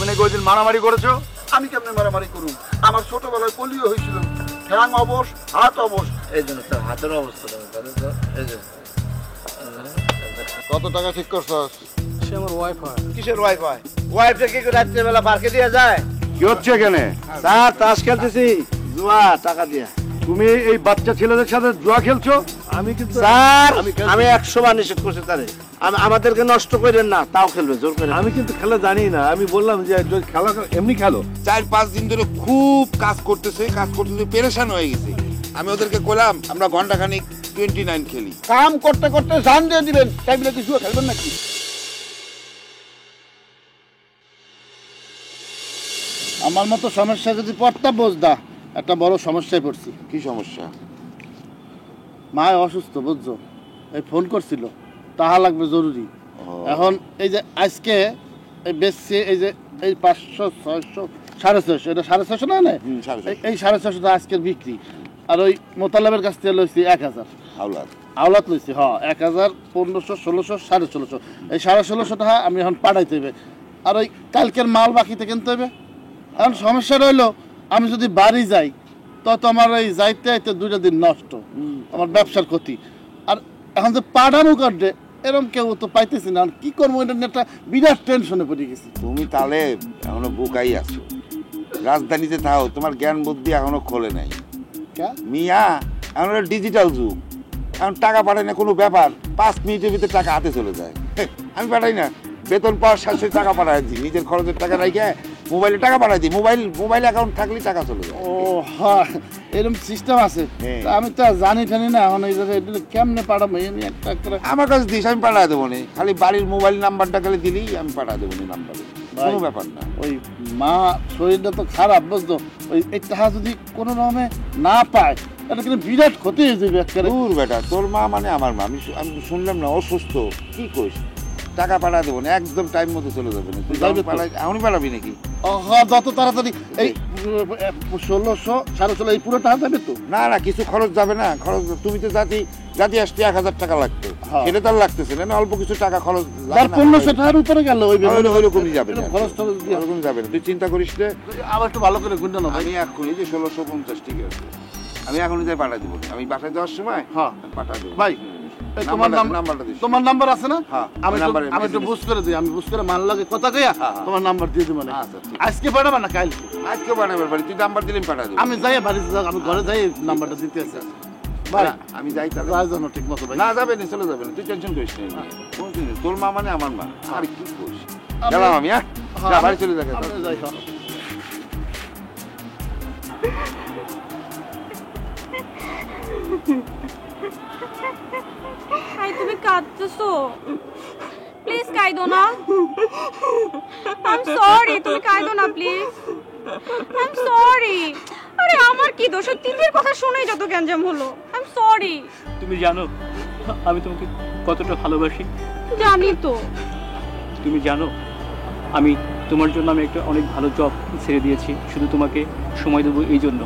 তুমি নাকি ওই দিন মারামারি করেছো? আমি কেমনে মারামারি করুন? আমার ছোটবেলায় পোলিও হয়েছিল, ঠ্যাং অবশ, হাত অবশ, এই জন্য তার হাতের অবস্থা এই যে। কত টাকা ঠিক করছস? সে আমার ওয়াইফ হয়। কিসের ওয়াইফাই? ওয়াইফে কি রাত্রেবেলা পার্কে দিয়ে যায়? কি হচ্ছে এখানে? স্যার তাস খেলতেছি, জুয়া টাকা দিয়া। তুমি এই বাচ্চা ছেলেদের সাথে জুয়া খেলছো? আমি কিন্তু স্যার আমি 100 বার নিষেধ করছি তারে, আমাদেরকে নষ্ট করেন না, তাও খেলবে জোর করে। আমি কিন্তু খেলা জানি না, আমি বললাম যে খেলা এমনি খেলো। 4-5 দিন ধরে খুব কাজ করতেছে পেরেশান হয়ে গেছে। আমি ওদেরকে বললাম আমরা ঘন্টাখানিক 29 খেলি। কাম করতে করতে জান দিয়ে দিবেন, তাই বলে কি জুয়া খেলবেন নাকি? আমার মতো সমস্যা যদি পড়তা বোঝদা, একটা বড় সমস্যায় পড়ছি। কি সমস্যা? মা অসুস্থ বুঝছো, এই ফোন করছিল টাকা লাগবে জরুরি। এখন এই যে আজকে এই বেচছে, এই যে এই 500 600 650, এটা 650 না না, এই 650 আজকের বিক্রি। আর ওই মোতালেবের কাছ থেকে লইছি 1000 আওলাদ লইছি। হ্যাঁ 1000 1500 1600 1650, এই 1650 টাকা আমি এখন পাঠাইতে হবে। আর ওই কালকের মাল বাকিতে কিনতে হবে। এখন সমস্যা রইলো, আমি যদি বাড়ি যাই তো আমার এই যাইতে যাইতে 2টা দিন নষ্ট, আমার ব্যবসার ক্ষতি। আর এখন যে পাঠানো কাটবে এরকম কেউ তো পাইতেছি না, কি করবো এটা নিয়ে একটা বিরাট টেনশনে পড়ে গেছি। তুমি তাহলে এখনো বুকাই আছো, রাজধানীতে থাও, তোমার জ্ঞান বুদ্ধি এখনো খোলে নাই মিয়া। এখন ডিজিটাল যুগ, এখন টাকা পাঠাই না কোনো ব্যাপার, 5 মিনিটের ভিতরে টাকা হাতে চলে যায়। আমি পাঠাই না, বেতন পাওয়ার সাথে টাকা পাঠাই দিই, নিজের খরচের টাকা রাখে মোবাইলে টাকা পাঠাই দিই, মোবাইল অ্যাকাউন্ট থাকলে টাকা চলে যায়। ও হ্যাঁ এরকম সিস্টেম আছে, আমি তো জানি টানি না। এখন এই জায়গায় কেমনে পাঠাবো এই নিয়ে একটা একটা আমার কাছে দিস, আমি পাঠা দেবো না, খালি বাড়ির মোবাইল নাম্বারটা খালি দিলেই আমি পাঠা দেবো না, নাম্বারে কোনো ব্যাপার না। ওই মা শরীরটা তো খারাপ বুঝতো, ওই এই টাকা যদি কোনো রকমে না পায় তাহলে কিন্তু বিরাট ক্ষতি হয়ে যাবে একেবারে। দূর বেটা, তোর মা মানে আমার মা, আমি শুনলাম না অসুস্থ, কি কইস? টাকা পাঠা দেবো না, একদম টাইম মতো চলে যাবে না। তুই এখনই পাঠাবি নাকি? যত তাড়াতাড়ি এই 1600 1650 এই পুরো টাকা যাবে তো? না না, কিছু খরচ যাবে না। খরচ তুমি তো জাতি আসতে 1000 টাকা লাগতো, এটা তার লাগতেছে না, অল্প কিছু টাকা খরচ 1500 টাকার উপরে গেল, ওইরকমই যাবে না, খরচ ওরকম যাবে না, তুই চিন্তা করিস না। আবার একটু ভালো করে গুনতে না। আমি এখনই যে 1650 ঠিক আছে, আমি এখনই যাই পাঠা দিব, আমি বাসায় যাওয়ার সময় পাঠা দেবো। ভাই তোমার নাম্বার আছে না? আমি একটু বুঝ করে দিই, আমি বুঝ করে মান লাগে কথা কইয়া তোমার নাম্বার দিয়ে দিব। মানে আজকে পাঠাবা না কাল? আজকে পাঠাবে বাড়ি, তুই নাম্বার দিলে পাঠা দেবো। আমি যাই বাড়ি, আমি ঘরে যাই নাম্বারটা দিতে আছে। ভাই আমি যাই তাহলে জানো ঠিক মতো ভাই। না যাবে না, চলে যাবে না, তুই টেনশন করিস না। তোর মা মানে আমার মা, আর কি করিস? গেলাম আমি, হ্যাঁ বাড়ি চলে যাবে। যাই তুমি কাঁদতেছো? প্লিজ কাঁদো না, আই এম সরি। তুমি কাঁদো না প্লিজ, আই এম সরি। আরে আমার কি দোষ? তিতির কথা শুনেই যত গ্যাঞ্জাম হলো। I am sorry. তুমি জানো আমি তোমাকে কতটা ভালোবাসি? জানি তো। তুমি জানো আমি তোমার জন্য আমি একটা অনেক ভালো জব ছেড়ে দিয়েছি, শুধু তোমাকে সময় দেবো এই জন্য।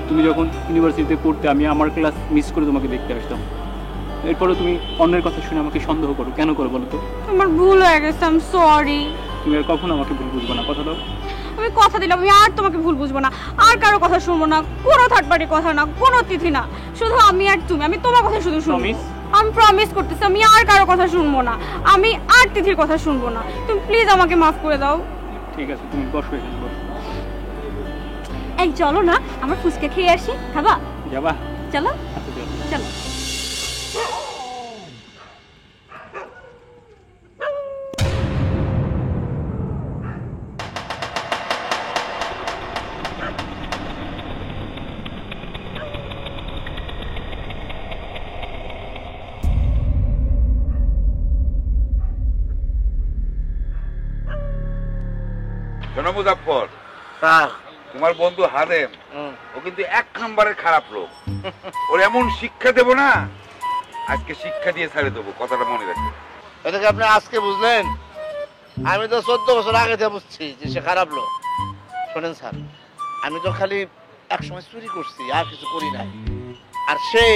তুমি যখন ইউনিভার্সিটিতে পড়তে আমি আমার ক্লাস মিস করে তোমাকে দেখতে আসতাম, এরপরে তুমি অন্যের কথা শুনে আমাকে সন্দেহ করো, কেন করো বলো তো? আমার ভুল হয়ে গেছে, আই এম সরি। তুমি আর কখনো আমাকে ভুল বুঝবে না, কথা দাও। আমি কথা দিলাম আমি আর তোমাকে ভুল বুঝবো না, আর কারো কথা শুনবো না, কোনো থার্ড পার্টির কথা না, কোনো তিথি না, শুধু আমি আর তুমি। আমি তোমার কথা শুধু শুনবো। আমি প্রমিস করতেছি আমি আর কারো কথা শুনবো না, আমি আর তিথির কথা শুনবো না। তুমি প্লিজ আমাকে মাফ করে দাও। ঠিক আছে, তুমি বসো এখানে বসো। এই চলো না আমরা ফুচকা খেয়ে আসি, খাবা? যাবা? চলো চলো। মুজাফফর, তোমার বন্ধু হাদেম ও কিন্তু 1 নম্বরের খারাপ লোক। ওর এমন শিক্ষা দেবো না, আজকে শিক্ষা দিয়ে ছাড়ে দেবো, কথাটা মনে রাখবে। এটাকে আপনি আজকে বুঝলেন? আমি তো 14 বছর আগে থেকে বুঝছি যে সে খারাপ লোক। শোনেন স্যার, আমি তো খালি একসময় চুরি করছি, আর কিছু করি নাই। আর সে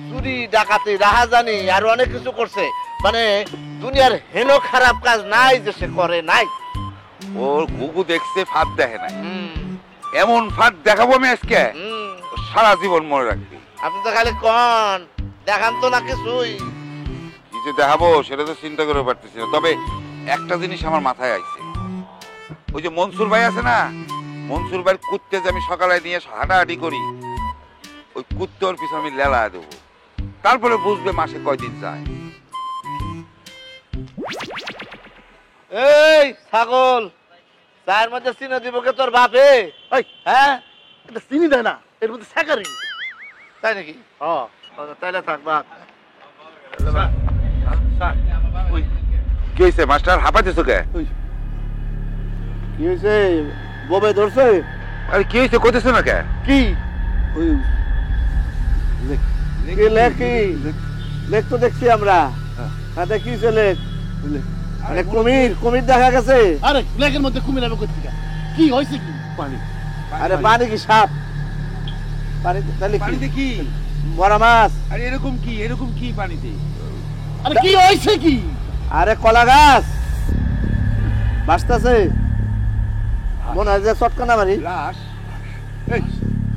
চুরি ডাকাতি রাহাজানি আর অনেক কিছু করছে, মানে দুনিয়ার হেন খারাপ কাজ নাই যে সে করে নাই। ওর গুগু দেখছে ফাঁদ দেখে নাই, এমন ফাঁদ দেখাবো আমি আজকে ও সারা জীবন মনে রাখবি। আপনি তো খালি কন, দেখান তো না কিছুই। কি যে দেখাবো সেটা তো চিন্তা করে পারতেছি না, তবে একটা জিনিস আমার মাথায় আইছে। ওই যে মনসুর ভাই আছে না, মনসুর ভাইয়ের কুত্তে যে আমি সকালে নিয়ে হাঁটাহাঁটি করি, ওই কুত্তে ওর পিছনে আমি লেলা দেবো, তারপরে বুঝবে মাসে কয়দিন যায়। এই ছাগল, চায়ের মধ্যে চিনি দিব কে তোর বাপে? এই হ্যাঁ, এটা চিনি দেয় না, এর মধ্যে স্যাকারি। তাই নাকি? হ্যাঁ তাইলে থাক বাদ। কি হয়েছে মাস্টার, হাঁপাইতেছো কে? কি হয়েছে? ববে ধরছে? আরে কি হয়েছে কইতেছো না কে? কি লেখি লেখ তো দেখছি আমরা। হ্যাঁ দেখিছে লেখ, মানে কুমির কুমির দেখা গেছে। আরে ব্ল্যাকের মধ্যে কুমির আমি করতে কি হয়েছে? কি পানি? আরে পানি কি সাপ? পানি তাহলে পানিতে কি? মরা মাছ। আরে এরকম কি পানিতে? আরে কি হয়েছে? কি আরে কলা গাছ বাঁচতেছে, মনে হয় যে চটকানা মারি। লাশ?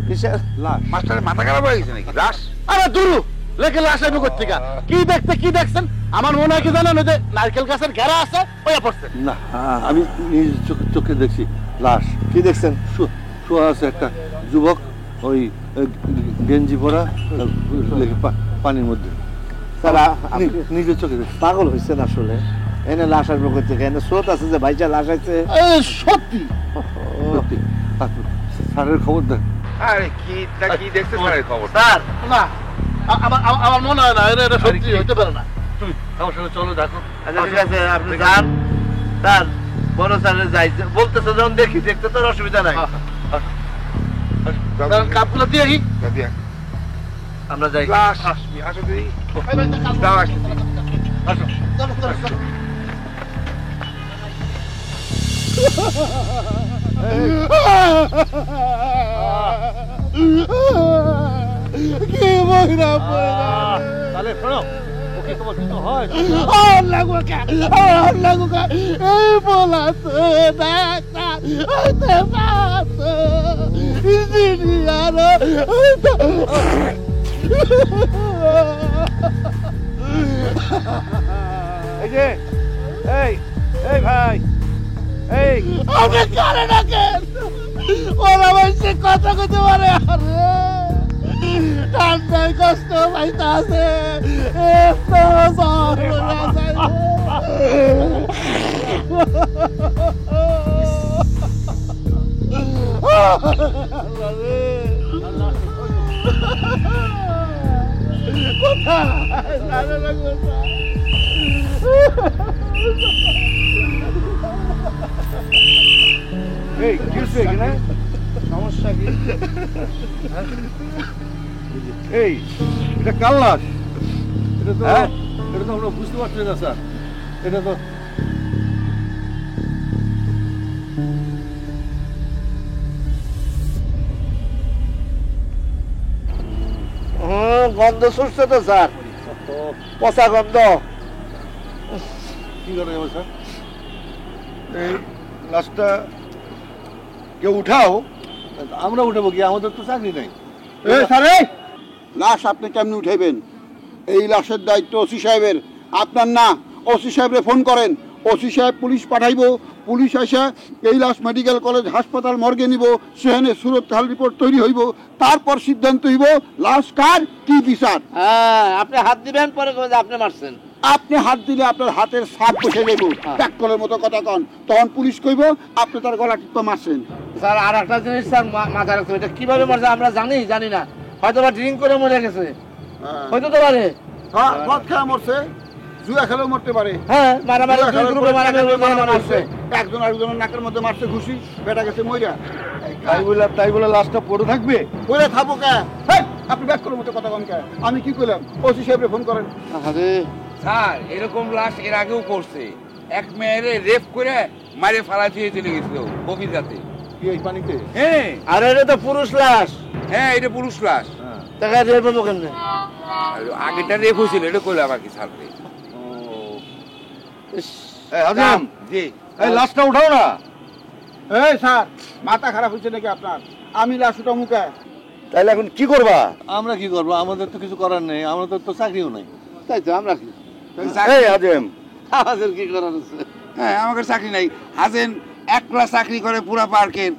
কিসের লাশ? মাস্টারের মাথা খারাপ হয়ে গেছে নাকি? লাশ? আরে দুরু লেখে লাশ আমি করতে কি দেখতে কি দেখছেন? আমার মনে হয় কি জানেন, ওই যে নারকেল গাছের ঘেরা আছে ওই পড়ছে। না আমি নিজ চোখে দেখছি লাশ। কি দেখছেন? শোয়া আছে একটা যুবক, ওই গেঞ্জি পরা, পানির মধ্যে। স্যার নিজের চোখে দেখছি। পাগল হয়েছেন আসলে। এনে লাশ আসবে করতে, এনে স্রোত আছে যে ভাইজা লাশ আছে। সত্যি সত্যি। স্যারের খবর দেন। আরে কি দেখছে স্যারের খবর? স্যার না, আমার মনে হয় না এটা সত্যি হইতে পারে না। তুমি আমার সঙ্গে চলো, দেখো। আচ্ছা ঠিক আছে, আপনি যান। স্যার বড় স্যারের যাই বলতেছে যখন দেখি, দেখতে তোর অসুবিধা নাই। কাপগুলো দিয়ে কি আমরা যাই। লাশ আসবি, আসো দিদি। দাও আসছি। কি মহিলা তাহলে শোনো, ওকে তোমার কিছু হয় এই বলাছে ডাক্তার হইতে পারছে ইঞ্জিনিয়ার এই যে এই ভাই, এই আপনি কারে ডাকেন? ওরা বলছে কথা কইতে পারে। আরে ঠান্ডায় কষ্ট পাইতে আছে, এই কি হচ্ছে এখানে? সমস্যা কি? এই এটা কার লাশ? এটা তো হ্যাঁ? এটা তো আমরা বুঝতে পারছি না স্যার। এটা তো গন্ধ ছুটছে তো স্যার, পচা গন্ধ। কি করে যাবো স্যার? এই লাশটা কেউ উঠাও, আমরা উঠাবো কি? আমাদের তো চাকরি নাই। লাশ আপনি কেমনি উঠাইবেন? এই লাশের দায়িত্ব ওসি সাহেবের, আপনার না। ওসি সাহেবরে ফোন করেন, ওসি সাহেব পুলিশ পাঠাইব, পুলিশ আসা এই লাশ মেডিকেল কলেজ হাসপাতাল মর্গে নিব, সেখানে সুরত হাল রিপোর্ট তৈরি হইব, তারপর সিদ্ধান্ত হইব লাশ কার, কি বিচার। হ্যাঁ, আপনি হাত দিবেন, পরে আপনি মারছেন। আপনি হাত দিলে আপনার হাতের সাপ বসে যাইব, ট্যাক্কলের মতো কথা কন, তখন পুলিশ কইব আপনি তার গলা টিপা মারছেন। স্যার আর একটা জিনিস স্যার মাথায় রাখতে হবে, এটা কিভাবে মারছে আমরা জানি না, হয়তো বা ড্রিঙ্ক করে মরে গেছে, হয়তো তো পারে। মদ খেলা মরছে, জুয়া খেলেও মরতে পারে। হ্যাঁ, মারামারি গ্রুপে মারামারি মারছে, একজন আরেকজনের নাকের মধ্যে মারছে ঘুষি, বেটা গেছে মইরা। তাই বলে লাশটা পড়ে থাকবে? বলে থাকবো কে? আপনি ব্যাক করার মতো কথা কন কে? আমি কি কইলাম? ওসি সাহেবরে ফোন করেন। আরে স্যার এরকম লাশ এর আগেও করছে, এক মেয়েরে রেপ করে মারে ফালা দিয়ে চলে গেছিল গভীর রাতে। কি এই পানিতে? হ্যাঁ আরে এটা তো পুরুষ লাশ, হ্যাঁ, এটা পুরুষ লাশ। টাকা দিয়ে পাবো কেমনে? আগেটা রেপ হয়েছিল, এটা কইলে আবার কি ছাড়বে? এই হাজাম, জি এই লাশটা উঠাও না। এই স্যার, মাথা খারাপ হচ্ছে নাকি আপনার? আমি লাশ উঠা মুখে। তাইলে এখন কি করবা? আমরা কি করবো? আমাদের তো কিছু করার নেই, আমাদের তো চাকরিও নাই। তাই তো আমরা কি এই হাজেম, আমাদের কি করার আছে? হ্যাঁ আমাকে চাকরি নাই। হাজেন একলা চাকরি করে পুরা পার্কের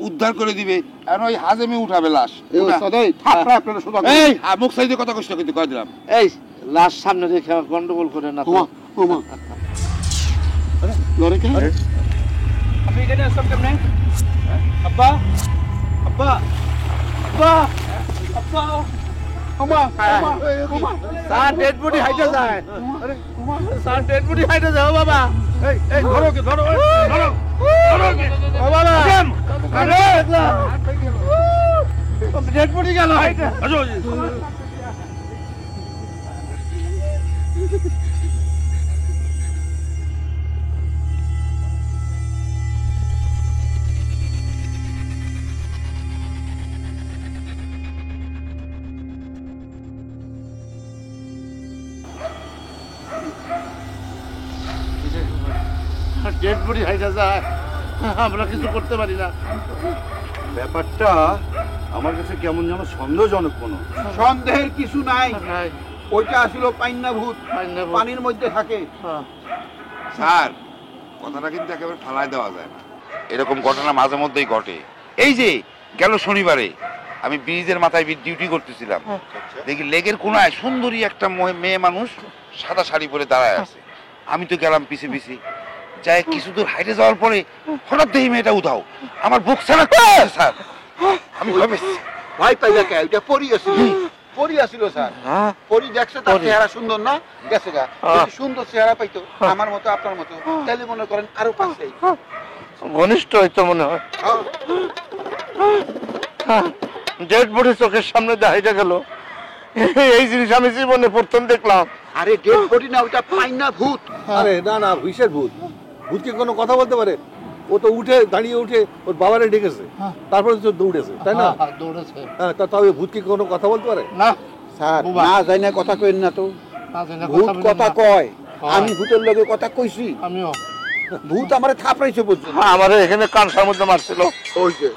উদ্ধার করে দিবে, এখন ওই হাজেমে উঠাবে লাশ। এই ওস্তাদ, এই থাপড়া আপনারা শুধু এই মুখ সাইডে কথা কষ্ট কিন্তু কয়ে দিলাম। এই লাশ সামনে রেখে গন্ডগোল করে না তো। ওমা ওমা লড়ে কে? আপনি এখানে আসছেন কেমনে? আব্বা আব্বা আব্বা আব্বা ওমা ওমা ওমা স্যার ডেড বডি হাইটে যায়। আরে ওমা স্যার ডেড বডি হাইটে যাও বাবা। এই এই ধরো কে ধরো ধরো ধরো কে ও বাবা আরে ডেড বডি গেল হাইটে। ডেড বডি হাইটা যায়, আমরা কিছু করতে পারি না। ব্যাপারটা আমার কাছে কেমন যেন সন্দেহজনক কোনো। সন্দেহের কিছু নাই। নাই, ওইটা আসলে পাইন্না ভূত, পাইন্না ভূত। পানির মধ্যে থাকে। স্যার কথাটা কিন্তু একেবারে ঠালায় দেওয়া যায় না, এরকম ঘটনা মাঝে মধ্যেই ঘটে। এই যে গেল শনিবারে আমি ব্রিজের মাথায় ডিউটি করতেছিলাম, দেখি লেগের কোনায় সুন্দরী একটা মেয়ে মানুষ সাদা শাড়ি পরে দাঁড়ায় আছে। আমি তো গেলাম পিছে পিছে, যাই কিছু দূর হাইটে যাওয়ার পরে হঠাৎ দেখি মেয়েটা উঠাও, আমার বুক ছাড়া স্যার আমি ভয় পেয়েছি। ভাই পাইলা কে? ওইটা পরি আছিল, পরি আছিল স্যার। পরি দেখছে তার চেহারা সুন্দর না, গেছে গা। যদি সুন্দর চেহারা পাইতো আমার মতো আপনার মতো, তাহলে মনে করেন আরো পাশে। ঘনিষ্ঠ হইতো মনে হয়। ডেড বডি চোখের সামনে দাঁড়িয়ে গেল, এই জিনিস আমি জীবনে প্রথম দেখলাম। আরে ডেড বডি না, ওইটা পাইন্না ভূত। আরে না না, কিসের ভূত? ভূত কি কোনো কথা বলতে পারে? ও তো উঠে দাঁড়িয়ে উঠে ওর বাবারে ডেকেছে, তারপরে তো দৌড়েছে, তাই না? দৌড়েছে হ্যাঁ, তবে ভূত কি কোনো কথা বলতে পারে? না, স্যার না যাই না কথা কইন না তো। ভূত কথা কয়, আমি ভূতের লগে কথা কইছি। আমিও ভূত আমারে থাপড়াইছে বুঝছো? আমার এখানে কানসার মধ্যে মারছিল। ওই যে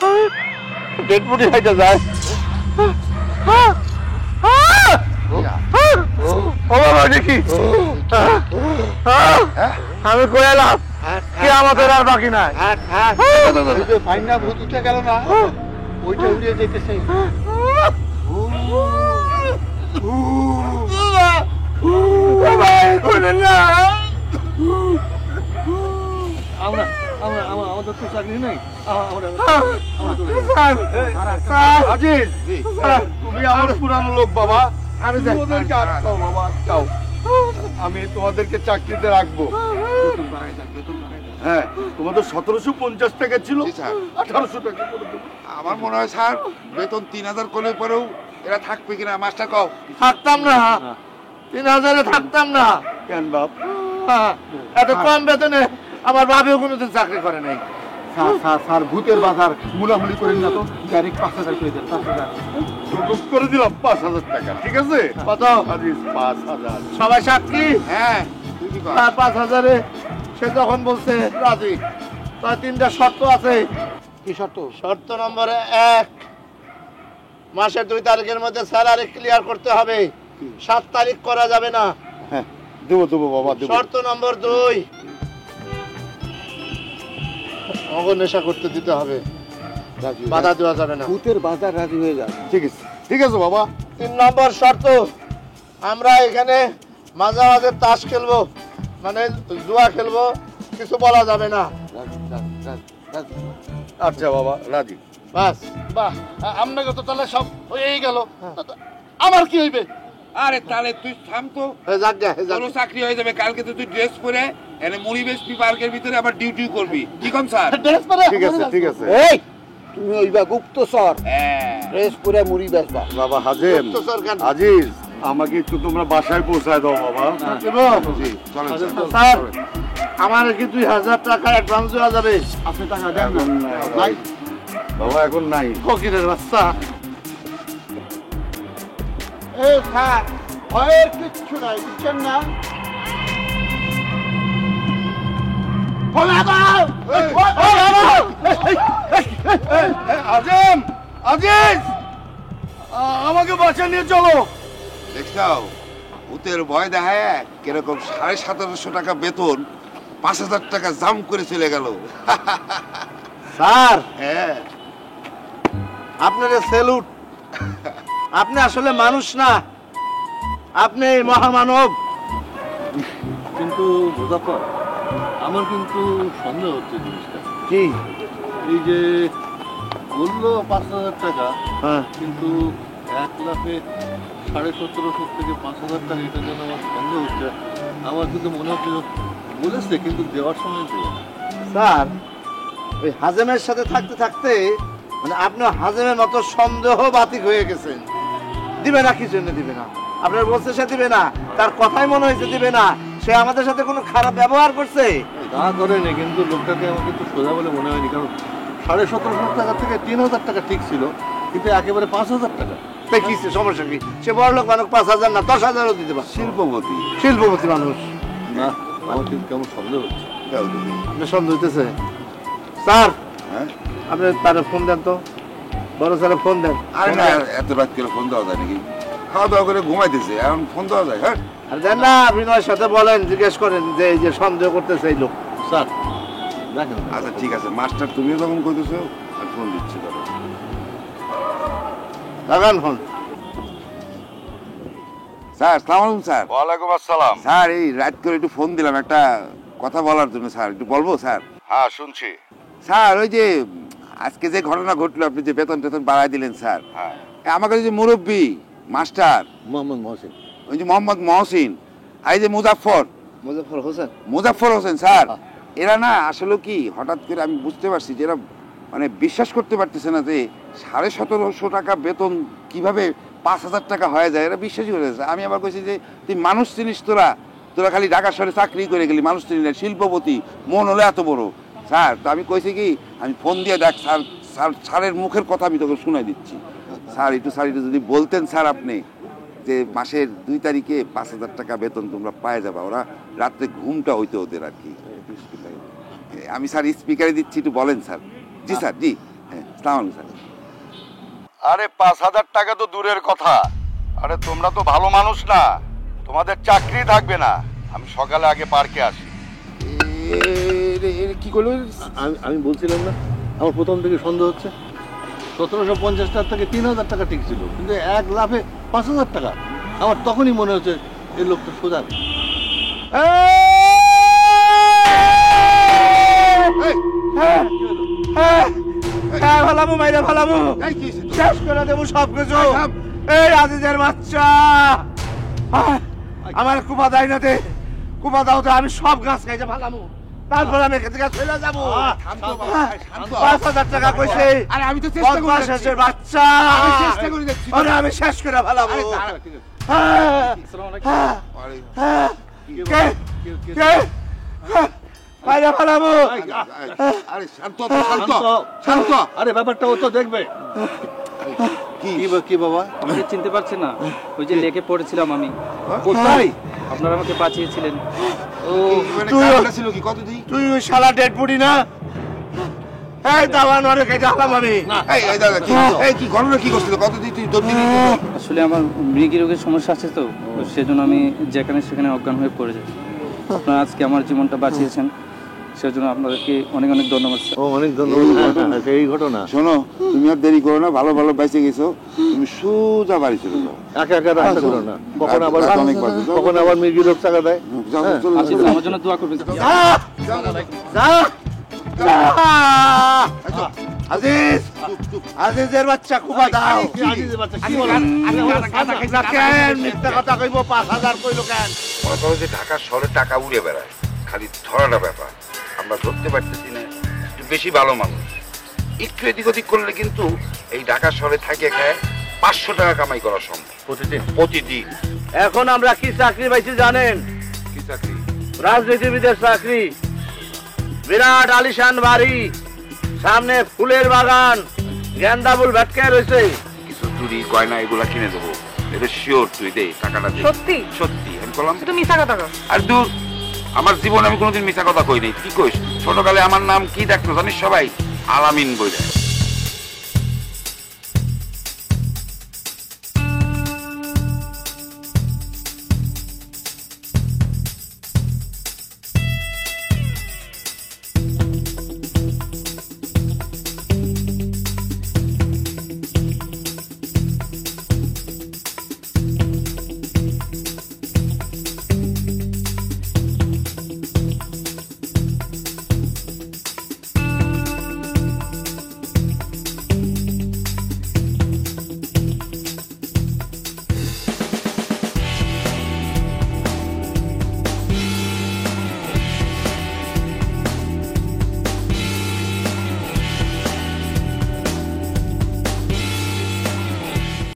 ডেড বডি হাইটা যায়। ও বাবা দেখি, আমি কই এলাম কি আমাদের আর বাকি নাই। ওই যে পাইন্না ভূত উঠে গেল না, ওইটা উড়িয়ে যেতেছে। আমরা আমরা আমাদের তো চাকরি নেই। আজিজ, তুমি আমার পুরানো লোক বাবা, আমি তোমাদেরকে আটকাও বাবা, আটকাও। আমি তোমাদেরকে চাকরিতে রাখবো। হ্যাঁ, তোমাদের 1750 টাকা ছিল, জি স্যার। 1800 টাকা করে দেবো। আমার মনে হয় স্যার বেতন 3000 করলে পরেও এরা থাকবে কিনা মাস্টার কও। থাকতাম না, 3000-এ থাকতাম না। কেন বাপ? এত কম বেতনে আমার বাপেও কোনোদিন চাকরি করে নাই। স্যার স্যার স্যার, ভূতের বাজার মুলামুলি করেন না তো, ডাইরেক্ট 5000 করে দেন। 5000 করে দিলাম 5000 টাকা, ঠিক আছে? কত? আজিজ 5000। সবাই সাক্ষী। হ্যাঁ তুই কি কর? 5000-এ সে যখন বলছে রাজি, তার 3টা শর্ত আছে। কি শর্ত? শর্ত নম্বরে 1, মাসের 2 তারিখের মধ্যে স্যালারি ক্লিয়ার করতে হবে, 7 তারিখ করা যাবে না। হ্যাঁ, দেবো দেবো বাবা, দেবো। শর্ত নম্বর 2, নেশা করতে দিতে হবে, রাজি বাধা দেওয়া যাবে না। ভূতের বাজার রাজি হয়ে যাবে। ঠিক আছে, ঠিক আছে বাবা। 3 নম্বর শর্ত, আমরা এখানে মাঝে মাঝে তাস খেলবো, মানে জুয়া খেলবো, কিছু বলা যাবে না। রাজি রাজি রাজি রাজি। আচ্ছা বাবা, রাজি। বাস। বাহ, আপনাকে তো তাহলে সব হয়েই গেল। আমার কি হইবে? আরে তাহলে তুই থাম তো, যাক গে, যাক তোরও চাকরি হয়ে যাবে। কালকে তো তুই ড্রেস পরে এনে মরিবেশ পার্কের ভিতরে আবার ডিউটি করবি, কি কোন স্যার? ড্রেস পরে ঠিক আছে, ঠিক আছে। এই তুমি ওইবা গুপ্তচর, হ্যাঁ ড্রেস পরে মুড়ি বেচবা। বাবা হাজেম, গুপ্তচর কেন? আজিজ, আমাকে একটু তোমরা বাসায় পৌঁছায় দাও বাবা। জি চলেন স্যার। স্যার, আমার কি 2000 টাকা অ্যাডভান্স দেওয়া যাবে? আপনি টাকা দেন না। এখন নাই। ভাই বাবা এখন নাই। ফকিরের বাচ্চা। এই স্যার, ভয়ের কিচ্ছু নাই, বুঝছেন না? খোলা দাও! আজিজ, আমাকে বাঁচা নিয়ে চলো। দেখছাও ভূতের ভয় দেখায় কিরকম 1750 টাকা বেতন 5000 টাকা জাম করে চলে গেল। স্যার হ্যাঁ, আপনার স্যালুট। আপনি আসলে মানুষ না, আপনি মহামানব। কিন্তু মুজাফর, আমার কিন্তু সন্দেহ হচ্ছে জিনিসটা। কি? এই যে বললো 5000 টাকা, হ্যাঁ, কিন্তু 1 লাখে 1750 থেকে 5000 টাকা, এটা যেন আমার সন্দেহ হচ্ছে। আমার কিন্তু মনে হচ্ছে বলেছে, কিন্তু দেওয়ার সময় দেবে না। স্যার ওই হাজেমের সাথে থাকতে থাকতে মানে আপনি হাজেমের মতো সন্দেহ বাতিক হয়ে গেছেন। দিবে না, কি জন্য দিবে না? আপনার বলছে সে দিবে না, তার কথাই মনে হয়েছে দিবে না। সে আমাদের সাথে কোনো খারাপ ব্যবহার করছে? তা করেনি, কিন্তু লোকটাকে আমার কিন্তু সোজা বলে মনে হয়নি। কারণ 1750 টাকা থেকে 3000 টাকা ঠিক ছিল, কিন্তু একেবারে 5000 টাকা। তাই কি সমস্যা কি? সে বড় লোক মানুষ, 5000 না 10,000ও দিতে পারে। শিল্পপতি। শিল্পপতি মানুষ। না, আমার কিন্তু কেমন সন্দেহ হচ্ছে। আপনার সন্দেহ হইতেছে? স্যার হ্যাঁ, আপনি তারে ফোন দেন তো, বড় স্যারে ফোন দেন। আরে না, এত রাত করে ফোন দেওয়া যায় নাকি? খাওয়া দাওয়া করে ঘুমাইতেছে, এখন ফোন দেওয়া যায়? হ্যাঁ, আর দেন না, বিনয়ের সাথে বলেন, জিজ্ঞেস করেন যে এই যে সন্দেহ করতেছে এই লোক। স্যার দেখেন। আচ্ছা ঠিক আছে মাস্টার, তুমিও যখন করতেছো আর ফোন দিচ্ছি। লাগান ফোন। স্যার আসসালামু আলাইকুম। স্যার ওয়ালাইকুম আসসালাম। স্যার এই রাত করে একটু ফোন দিলাম একটা কথা বলার জন্য। স্যার একটু বলবো? স্যার হ্যাঁ শুনছি। স্যার ওই যে আজকে যে ঘটনা ঘটলো, আপনি যে বেতন টেতন বাড়াই দিলেন স্যার, হ্যাঁ, আমাকে যে মুরব্বী মাস্টার মোহাম্মদ মহসিন, ওই যে মোহাম্মদ মহসিন আর এই যে মুজাফফর হোসেন স্যার, এরা না আসলে কি হঠাৎ করে আমি বুঝতে পারছি যে এরা মানে বিশ্বাস করতে পারতেছে না যে 1750 টাকা বেতন কিভাবে 5000 টাকা হয়ে যায়। এরা বিশ্বাসই করে যাচ্ছে। আমি আবার কইছি যে তুই মানুষ চিনিস, তোরা খালি ঢাকা শহরে চাকরি করে গেলি, মানুষ চিনি না, শিল্পপতি, মন হলো এত বড়। স্যার তো আমি কইছি কি, আমি ফোন দিয়ে দেখ স্যারের মুখের কথা আমি তোকে শুনাই দিচ্ছি। স্যার একটু যদি বলতেন স্যার আপনি যে মাসের 2 তারিখে 5000 টাকা বেতন তোমরা পায়ে যাবা, ওরা রাত্রে ঘুমটা হইতে ওদের আর কি। আমি স্যার স্পিকারে দিচ্ছি, একটু বলেন স্যার। জি স্যার, জি হ্যাঁ, আসসালামু আলাইকুম স্যার। আরে 5000 টাকা তো দূরের কথা, আরে তোমরা তো ভালো মানুষ না, তোমাদের চাকরি থাকবে না। আমি সকালে আগে পার্কে আসি। কি করলো? আমি বলছিলাম না, আমার প্রথম থেকে সন্দেহ হচ্ছে। 1750 টাকা থেকে 3000 টাকা ঠিক ছিল, কিন্তু 1 লাখে 5000 টাকা। আমার তখনই মনে হচ্ছে এই লোকটা সোজা। ভালামু মাইরা ভালামু, শেষ করে দেবো সবকিছু। এই আজিজের বাচ্চা, আমার কুপা দেয় না দে, কুপা দাও তো, আমি সব গাছ খাইতে ভালামু, তারপর আমি এখান থেকে চলে যাবো। 5000 টাকা কইছে। আরে আমি তো চেষ্টা করে যাচ্ছি বাচ্চা, আমি চেষ্টা করে যাচ্ছি। আমি শেষ করে ভালামু। মাইরা ভালামু। আরে শান্ত। আরে ব্যাপারটা ও তো দেখবে। কি বাবা, আমাকে চিনতে পারছেন না? ওই যে লেকে পড়েছিলাম আমি, কোথায়? আপনারা আমাকে বাঁচিয়েছিলেন। ছিল কি কতদিন? তুই ওই শালা ডেড বডি না? এই দাওয়ান অনেক এটা হলাম আমি। এই দাদা কি ঘটনা কি করছিল? কতদিন তুই দৌড় দিলি? আসলে আমার মৃগী রোগের সমস্যা আছে তো, সেজন্য আমি যেখানে সেখানে অজ্ঞান হয়ে পড়ে যাই। আপনারা আজকে আমার জীবনটা বাঁচিয়েছেন, সেজন্য আপনাদেরকে অনেক অনেক ধন্যবাদ স্যার। ও অনেক ধন্যবাদ। এই ঘটনা শোনো, তুমি আর দেরি করো না, ভালো বেঁচে গেছো, তুমি সোজা বাড়ি চলে যাও। একা রাস্তা করো না, কখন আবার মির্গি লোক টাকা দেয়। আমার জন্য দোয়া করবেন। আজিজের বাচ্চা কুপা দাও। মিথ্যা কথা কইব, 5000 কইলো কেন? যে ঢাকা শহরে টাকা উড়ে বেড়ায়, খালি ধরাটা ব্যাপার, আমরা ধরতে পারতেছি না। একটু বেশি ভালো মানুষ, একটু এদিক ওদিক করলে কিন্তু এই ঢাকা শহরে থাকে খায় 500 টাকা কামাই করা সম্ভব প্রতিদিন। এখন আমরা কি চাকরি পাইছি জানেন? কি চাকরি? রাজনীতিবিদের চাকরি। বিরাট আলিশান বাড়ি, সামনে ফুলের বাগান, গেন্দা ফুল ভেটকে রয়েছে। কিছু চুরি গয়না এগুলা কিনে দেবো, এটা শিওর। তুই দে টাকাটা দে। সত্যি? সত্যি আমি বললাম। তুমি মিথ্যা কথা কও। আর দূর, আমার জীবনে আমি কোনোদিন মিথ্যা কথা কই নাই। কি কইস? ছোটকালে আমার নাম কি দেখতো জানিস সবাই? আলামিন বইরা।